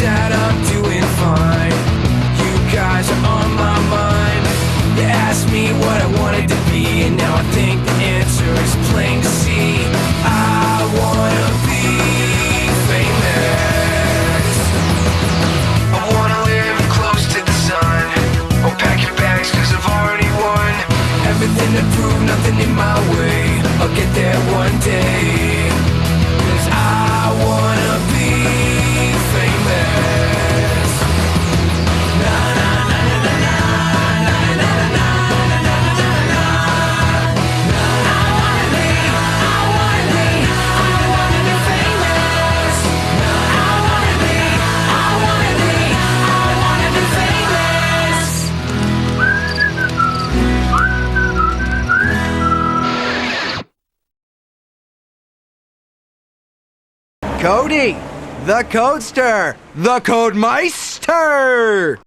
that I'm doing fine. You guys are on my mind. You asked me what I wanted to be, and now I think the answer is plain to see. I wanna be famous. I wanna live close to the sun. Oh, pack your bags, cause I've already won. Everything to prove, nothing in my way. I'll get there one day. Cause I wanna be famous. Na na na na na na na na na na na na na. I wanna be famous. I wanna be famous. Cody, the Codester, the Codemeister!